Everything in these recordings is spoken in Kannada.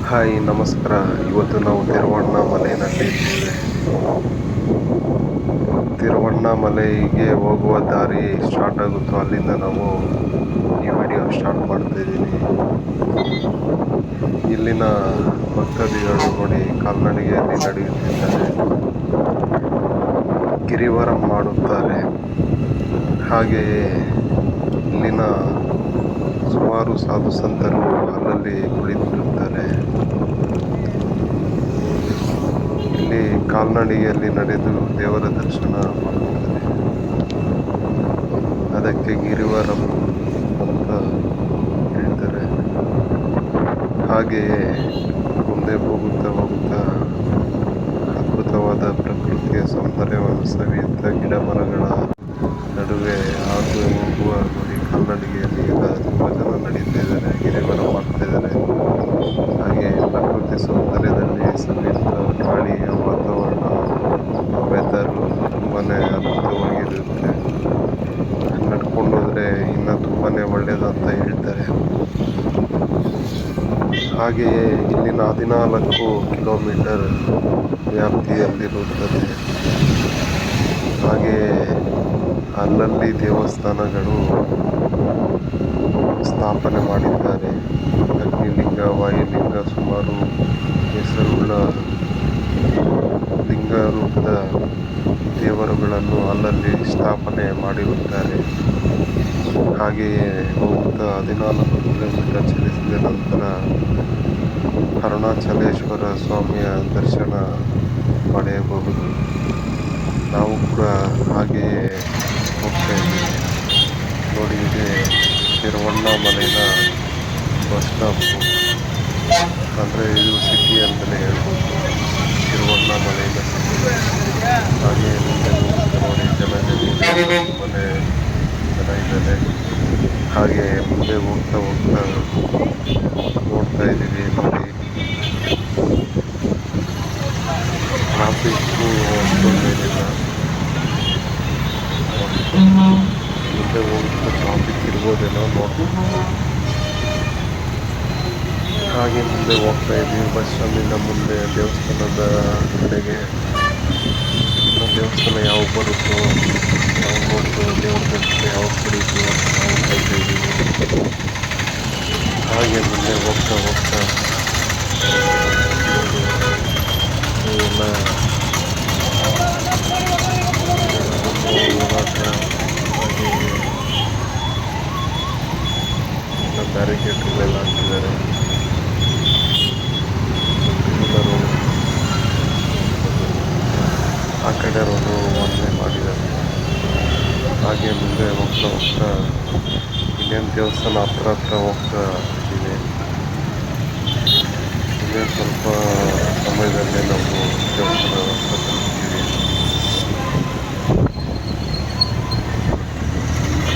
ಹಾಯ್ ನಮಸ್ಕಾರ. ಇವತ್ತು ನಾವು ತಿರುವಣ್ಣಾಮಲೈನಲ್ಲಿದ್ದೇವೆ. ತಿರುವಣ್ಣಾಮಲೈಗೆ ಹೋಗುವ ದಾರಿ ಸ್ಟಾರ್ಟ್ ಆಗುತ್ತೋ ಅಲ್ಲಿಂದ ನಾವು ಈ ವಿಡಿಯೋ ಸ್ಟಾರ್ಟ್ ಮಾಡ್ತಾ ಇದ್ದೀನಿ. ಇಲ್ಲಿನ ಭಕ್ತಾದಿಗಳು ನೋಡಿ ಕಾಲ್ನಡಿಗೆಯಲ್ಲಿ ನಡೆಯುತ್ತಿದ್ದಾರೆ, ಗಿರಿವಾರ ಮಾಡುತ್ತಾರೆ. ಹಾಗೆಯೇ ಇಲ್ಲಿನ ಸುಮಾರು ಸಾಧು ಸಂತರು ಅಲ್ಲಲ್ಲಿ ಕುಳಿತಿರುತ್ತಾರೆ. ಇಲ್ಲಿ ಕಾಲ್ನಡಿಗೆಯಲ್ಲಿ ನಡೆದು ದೇವರ ದರ್ಶನ ಮಾಡುತ್ತಾರೆ. ಅದಕ್ಕೆ ಗಿರಿವಾರಂ ಅಂತ ಹೇಳ್ತಾರೆ. ಹಾಗೆಯೇ ಮುಂದೆ ಹೋಗುತ್ತಾ ಹೋಗುತ್ತಾ ಅದ್ಭುತವಾದ ಪ್ರಕೃತಿಯ ಸೌಂದರ್ಯವನ್ನು ಸವಿಯುತ್ತಾ ಗಿಡ ಮರಗಳ ನಡುವೆ ಹಾದು ಹೋಗುವ ನೋಡಿ ಕಾಲ್ನಡಿಗೆಯಲ್ಲಿ ಎಲ್ಲ ತುಂಬ ಜನ ನಡೀತಾ ಇದ್ದಾರೆ, ಗಿರಿವಾರ ಮಾಡ್ತಾ ಇದ್ದಾರೆ. ಹಾಗೆ ಪ್ರಕೃತಿ ಸೌಂದರ್ಯದಲ್ಲಿ ಸವಿಯುತ್ತಾ ಗಾಳಿಯ ವಾತಾವರಣ, ವೆದರು ತುಂಬಾ ಅದ್ಭುತವಾಗಿರುತ್ತೆ. ನಡ್ಕೊಂಡು ಹೋದರೆ ಇನ್ನೂ ತುಂಬಾ ಒಳ್ಳೆಯದು ಅಂತ ಹೇಳ್ತಾರೆ. ಹಾಗೆಯೇ ಇಲ್ಲಿನ 14 ಕಿಲೋಮೀಟರ್ ವ್ಯಾಪ್ತಿಯಲ್ಲಿರುತ್ತದೆ. ಹಾಗೆಯೇ ಅಲ್ಲಲ್ಲಿ ದೇವಸ್ಥಾನಗಳು ಸ್ಥಾಪನೆ ಮಾಡಿದ್ದಾರೆ. ಅಗ್ನಿಲಿಂಗ, ವಾಯುಲಿಂಗ, ಸುಮಾರು ಹೆಸರುಳ್ಳ ಲಿಂಗ ರೂಪದ ದೇವರುಗಳನ್ನು ಅಲ್ಲಲ್ಲಿ ಸ್ಥಾಪನೆ ಮಾಡಿರುತ್ತಾರೆ. ಹಾಗೆಯೇ ಹೋಗುತ್ತಾ 14 ಕಿಲೋಮೀಟರ್ ಚಲಿಸಿದ ನಂತರ ಅರುಣಾಚಲೇಶ್ವರ ಸ್ವಾಮಿಯ ದರ್ಶನ ಪಡೆಯಬಹುದು. ನಾವು ಕೂಡ ಹಾಗೆಯೇ ಹೋಗ್ತಾ ಇದ್ದೀವಿ. ನೋಡಿ, ಇದೆ ತಿರುವಣ್ಣಾಮಲೈನ ಬಸ್ ಸ್ಟಾಪ್. ಅಂದರೆ ಇದು ಸಿಟಿ ಅಂತಲೇ ಹೇಳ್ಬೋದು, ತಿರುವಣ್ಣಾಮಲೈನ ಸಿಟಿ. ಹಾಗೆ ಮುಂದೆ ಹೋಗ್ತಾ ನೋಡಿ ತುಂಬಾ ಜನ ಇದ್ದಾರೆ. ಹಾಗೆ ಮುಂದೆ ಹೋಗ್ತಾ ಹೋಗ್ತಾ ನೋಡ್ತಾ ಇದ್ದೀವಿ ನೋಡಿ, ಟ್ರಾಫಿಕ್ಕು ಅಷ್ಟೊಂದೇನಿಲ್ಲ. ಮುಂದೆ ಹೋಗ್ತಾ ಟ್ರಾಫಿಕ್ ಇರ್ಬೋದೇನೋ ನೋಡ್ಬೋದು. ಹಾಗೆ ಮುಂದೆ ಹೋಗ್ತಾ ಇದ್ದೀವಿ ಬಸ್ ಸ್ಟ್ಯಾಂಡಿಂದ ಮುಂದೆ ದೇವಸ್ಥಾನದ ಕಡೆಗೆ. ಇನ್ನು ದೇವಸ್ಥಾನ ಯಾವಾಗ ಬರುತ್ತೋ ನಾವು ನೋಡ್ತು, ದೇವ್ರ ದರ್ಶನ ಯಾವಾಗ ಪಡೀತು ಅಂತ ನಾವು ಕಾಯ್ತಾ ಇದ್ದೀವಿ. ಹಾಗೆ ಮುಂದೆ ಹೋಗ್ತಾ ಹೋಗ್ತಾ ಎಲ್ಲ ಹೋಗಾಟ, ಹಾಗೆ ಎಲ್ಲ ಬ್ಯಾರಿಕೇಡ್ಗಳೆಲ್ಲ ಹಾಕಿದ್ದಾರೆ. ಎಲ್ಲರೂ ಆ ಕಡೆ ರೋಡು ಒಂದೇ ಮಾಡಿದ್ದಾರೆ. ಹಾಗೆ ಮುಂದೆ ಹೋಗ್ತಾ ಹೋಗ್ತಾ ಇನ್ನೇನು ದೇವಸ್ಥಾನ ಹತ್ರ ಹೋಗ್ತಾ ಇದ್ದೀವಿ. ಇನ್ನೇನು ಸ್ವಲ್ಪ ಸಮಯದಲ್ಲೇ ನಾವು ದೇವಸ್ಥಾನ ಹತ್ರ ತಲುಪ್ತೀವಿ.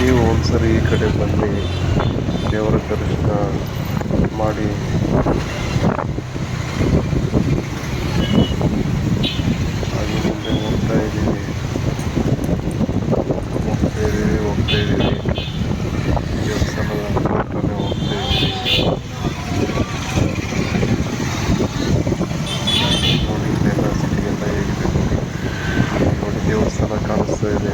ನೀವು ಒಂದ್ಸರಿ ಈ ಕಡೆ ಬನ್ನಿ, ದೇವರ ದರ್ಶನ ಮಾಡಿ. ಹಾಗೆ ಮುಂದೆ ಹೋಗ್ತಾ ಇದ್ದೀವಿ. ದೇವಸ್ಥಾನದ ಹತ್ರನೇ ಹೋಗ್ತಾ ಇದ್ದೀವಿ. ನೋಡಿ ಇಲ್ಲೆಲ್ಲ ಸಿಟಿ ಎಲ್ಲ ಹೇಗಿದೆ ನೋಡಿ. ನೋಡಿ ದೇವಸ್ಥಾನ ಕಾಣಿಸ್ತಾ ಇದೆ,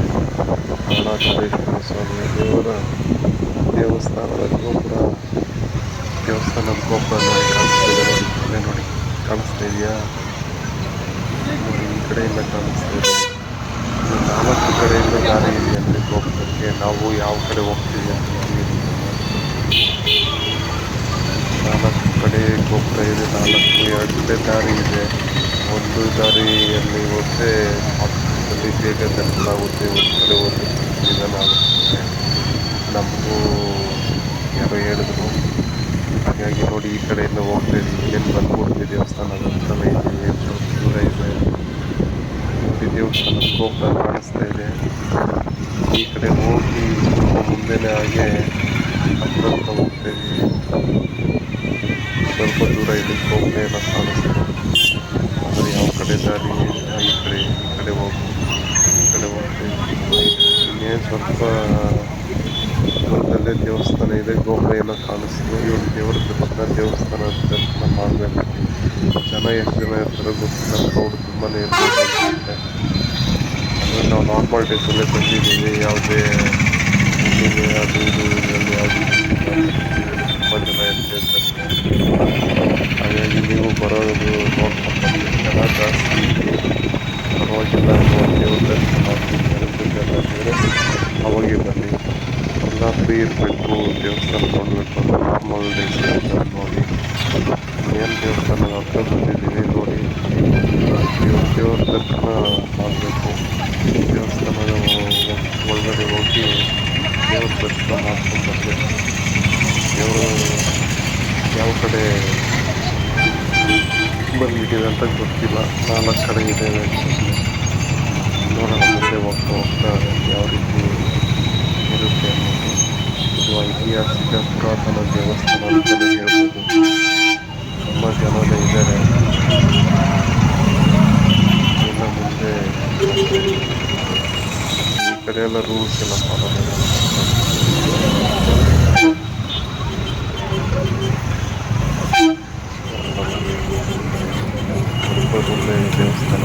ಅರುಣಾಚಲೇಶ್ವರ ಸ್ವಾಮಿ ದೇವರ ದೇವಸ್ಥಾನದ ಗೋಪುರ. ದೇವಸ್ಥಾನದ ಗೋಪುರ ನೋಡಿ ಕಾಣಿಸ್ತಾ ಇದೆ. ನೋಡಿ ಅಲ್ಲೇ ನೋಡಿ, ಕಾಣಿಸ್ತಾ ಇದೆಯಾ? ನೋಡಿ ಈ ಕಡೆಯಿಂದ ಕಾಣಿಸ್ತಾ ಇದೆ. 4 ಕಡೆಯಿಂದ ದಾರಿ ಇದೆ ಅಂದರೆ ಗೋಪುರಕ್ಕೆ. ನಾವು ಯಾವ ಕಡೆ ಹೋಗ್ತೀವಿ ಅಂತ ನಮಗೆ 4 ಕಡೆ ಗೋಪುರ ಇದೆ. 2 ಕಡೆ ದಾರಿ ಇದೆ. ಒಂದು ದಾರಿಯಲ್ಲಿ ಹೋದರೆ ಪಕ್ಕದಲ್ಲಿ ಬೇಗ ದರ್ಶನ ಆಗುತ್ತೆ, ಒಂದು ಕಡೆ ಹೋದರೆ ನಿಧಾನ ಆಗುತ್ತೆ. ನಮಗೂ ಯಾರೋ ಹೇಳಿದ್ರು, ಹಾಗಾಗಿ ನೋಡಿ ಈ ಕಡೆಯಿಂದ ಹೋಗ್ತಾ ಇದ್ದೀವಿ. ಏನು ಬಂದ್ಬಿಡ್ತೀವಿ, ದೇವಸ್ಥಾನದ ಹತ್ರನೇ ಇದ್ದೀವಿ, ಸ್ವಲ್ಪ ದೂರ ಇದೆ. ನೋಡಿ ದೇವಸ್ಥಾನದ ಗೋಪುರ ಕಾಣಿಸ್ತಾ ಇದೆ. ಈ ಕಡೆ ಹೋಗಿ ಸ್ವಲ್ಪ ಮುಂದೆನೇ ಹಾಗೆ ಹತ್ರ ಹೋಗ್ತಾ ಇದ್ದೀವಿ. ಸ್ವಲ್ಪ ದೂರ ಇದೆ, ಗೋಪುರ ಎಲ್ಲ ಕಾಣಿಸ್ತಾ. ಅಂದರೆ ಯಾವ ಕಡೆ ದಾರಿ, ಈ ಕಡೆ ಹೋಗಿ ಈ ಕಡೆ ಹೋಗ್ತಾ ಇದ್ದೀವಿ. ಇನ್ನೇನು ಸ್ವಲ್ಪ ದೂರದಲ್ಲೇ ದೇವಸ್ಥಾನ ಇದೆ, ಗೋಪುರ ಏನೋ ಕಾಣಿಸ್ತದೆ. ಇವಾಗ ದೇವ್ರ ದರ್ಶನ ದೇವಸ್ಥಾನ ದರ್ಶನ ಮಾಡಬೇಕು. ಜನ ಎಷ್ಟು ಜನ ಇರ್ತಾರೋ ಗೊತ್ತಿಲ್ಲ, ಕ್ರೌಡ್ ತುಂಬಾ ಇರ್ಬೋದು ಅನ್ಸುತ್ತೆ. ಅಂದರೆ ನಾವು ನಾರ್ಮಲ್ ಡೇಸಲ್ಲೇ ಬಂದಿದ್ದೀವಿ, ಯಾವುದೇ ಹುಣ್ಣಿಮೆ ಅದು ಇದು ಇದರಲ್ಲಿ ಯಾವುದೂ ಬಂದಿಲ್ಲ. ಇದರಲ್ಲಿ ತುಂಬ ಜನ ಇರ್ತಿರ್ತಾರೆ. ಹಾಗಾಗಿ ನೀವು ಬರೋದು ನೋಡ್ಕೊಂಡು ಬನ್ನಿ. ಜನ ಜಾಸ್ತಿ ಇದ್ರು ಪರವಾಗಿಲ್ಲ, ದೇವ್ರ ದರ್ಶನ ಮಾಡ್ತೀನಿ ಅನಿಸುತ್ತೆ ಅನ್ನೋದಿದ್ರೆ ಅವಾಗೇ ಬನ್ನಿ. ಎಲ್ಲ ಫ್ರೀ ಇರಬೇಕು, ದೇವಸ್ಥಾನ ನೋಡಬೇಕು ಅಂದರೆ ನಾರ್ಮಲ್ ಡೇಸ್ ನೋಡಿ. ಮೇನ್ ದೇವಸ್ಥಾನ ಹತ್ರ ಬಂದಿದ್ದೀವಿ ನೋಡಿ. ದೇವ್ರ ದರ್ಶನ ಮಾಡಬೇಕು. ದೇವಸ್ಥಾನದ ಒಳಗಡೆ ಹೋಗಿ ದೇವ್ರ ದರ್ಶನ ಮಾಡ್ಕೊಂಡು ಬರಬೇಕು. ದೇವರು ಯಾವ ಕಡೆ ಬಂದಿದ್ದೀವಿ ಅಂತ ಗೊತ್ತಿಲ್ಲ, 4 ಕಡೆ ಇದ್ದೇವೆ. ನೋಡೋಣ ಮುಂದೆ ಹೋಗ್ತಾ ಹೋಗ್ತಾ ಯಾವ ರೀತಿ ಇರುತ್ತೆ ಅನ್ನೋದು. ಇದು ಐತಿಹಾಸಿಕ ಪುರಾತನ ದೇವಸ್ಥಾನ ಅಂತಲೇ ಹೇಳ್ಬೋದು. ತುಂಬ ಜನನೇ ಇದ್ದಾರೆ. ಇನ್ನು ಮುಂದೆ ಈ ಕಡೆ ಎಲ್ಲ ರೂಲ್ಸ್ ಎಲ್ಲ ಫಾಲೋ ಮಾಡಬೇಕು. ಸ್ವಲ್ಪ ಒಳ್ಳೆ ದೇವಸ್ಥಾನ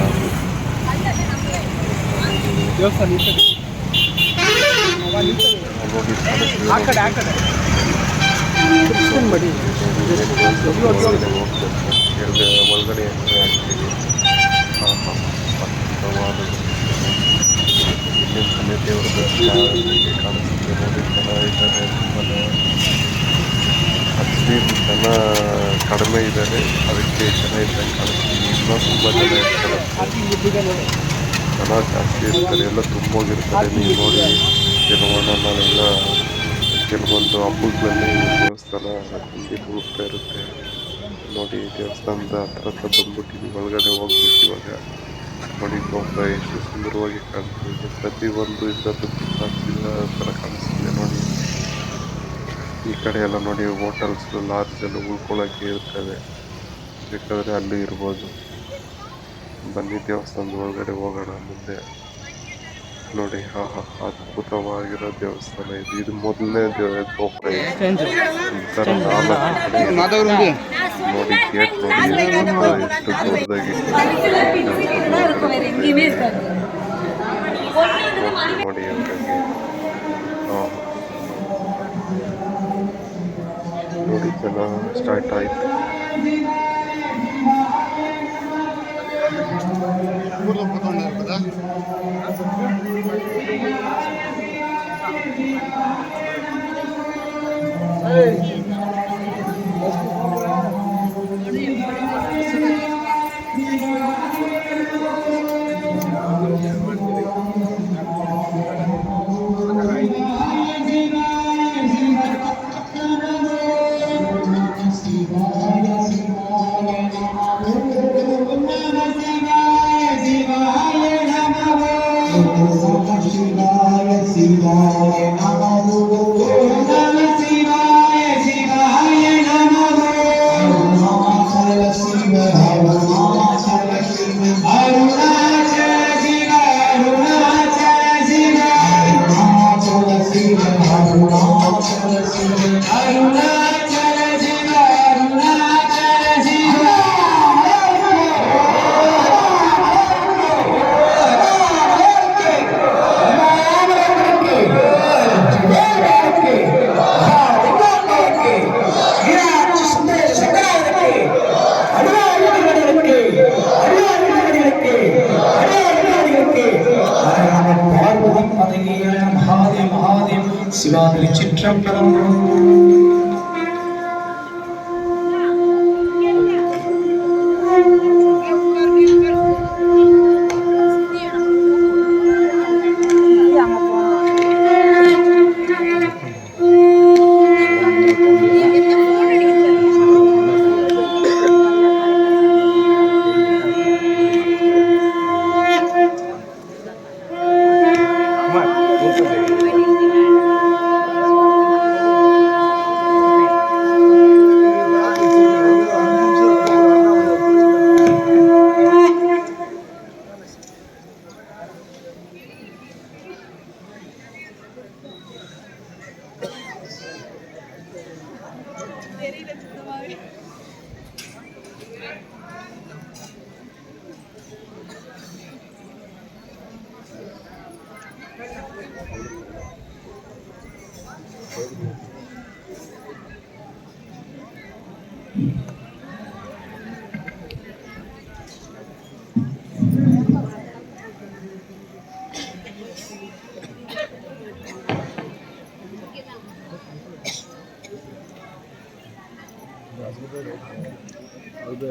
ಒಳಗಡೆ ಎಂಟ್ರಿ ಆಗ್ತೀವಿ. ಅದ್ಭುತವಾದದ್ದು ಇಲ್ಲಿಂದಲೇ ದೇವರ ದರ್ಶನ ಕಾಣಿಸುತ್ತೆ ನೋಡಿ. ಜನ ಇದ್ದಾರೆ, ತುಂಬಾ 15 ಜನ ಕಡಿಮೆ ಇದ್ದಾರೆ, ಅದಕ್ಕೆ ಜನ ಇದ್ದಂಗೆ ಕಾಣಿಸ್ತೀವಿ. ಇನ್ನೂ ತುಂಬ ಜನ ಇರ್ತಾರೆ, ಜನ ಜಾಸ್ತಿ ಇರ್ತಾರೆ, ಎಲ್ಲ ತುಂಬೋಗಿರ್ತಾರೆ. ನೀವು ನೋಡಿ ಕೆಲವೊಂದು ಹಬ್ಬಗಳಲ್ಲಿ ದೇವಸ್ಥಾನ ತುಂಬಿ ತುಳುಕ್ತಾ ಇರುತ್ತೆ ನೋಡಿ. ದೇವಸ್ಥಾನದ ಹತ್ರ ಬಂದ್ಬಿಟ್ಟಿದ್ವಿ, ಒಳಗಡೆ ಹೋಗ್ಬಿಟ್ಟು ಇವಾಗ ನೋಡಿ ಗೋಪುರ ಎಷ್ಟು ಸುಂದರವಾಗಿ ಕಾಣಿಸ್ತಿದೆ. ಪ್ರತಿಯೊಂದು ಇದರದ್ದು ಪಿಕ್ಕಾಗ್ತಿಲ್ಲ ಥರ ಕಾಣಿಸ್ತಿದೆ ನೋಡಿ. ಈ ಕಡೆ ಎಲ್ಲ ನೋಡಿ ಹೋಟೆಲ್ಸ್, ಲಾಡ್ಜ್ ಎಲ್ಲ ಉಳ್ಕೊಳ್ಳೋಕ್ಕೆ ಇರ್ತವೆ, ಬೇಕಾದರೆ ಅಲ್ಲಿ ಇರ್ಬೋದು. ಬನ್ನಿ ದೇವಸ್ಥಾನದ ಒಳಗಡೆ ಹೋಗೋಣ ಮುಂದೆ. ನೋಡಿ ಅದ್ಭುತವಾಗಿರೋ ದೇವಸ್ಥಾನ ಇದು. ಇದು ಮೊದಲನೇ ಗೋಪುರ. ಈ ಥರ 4 ಕಡೆ ನೋಡಿ. ಗೇಟ್ ನೋಡಿ ಎಷ್ಟು ದೊಡ್ಡದಾಗಿ ನೋಡಿ ಅವ್ರಿಗೆ. ನೋಡಿ ಜನ ಸ್ಟಾರ್ಟ್ ಆಯ್ತು. ಶಿವಾದ್ರಿ ಚಿತ್ರಪಟಂ. தெரியல சுத்தமாவே. அது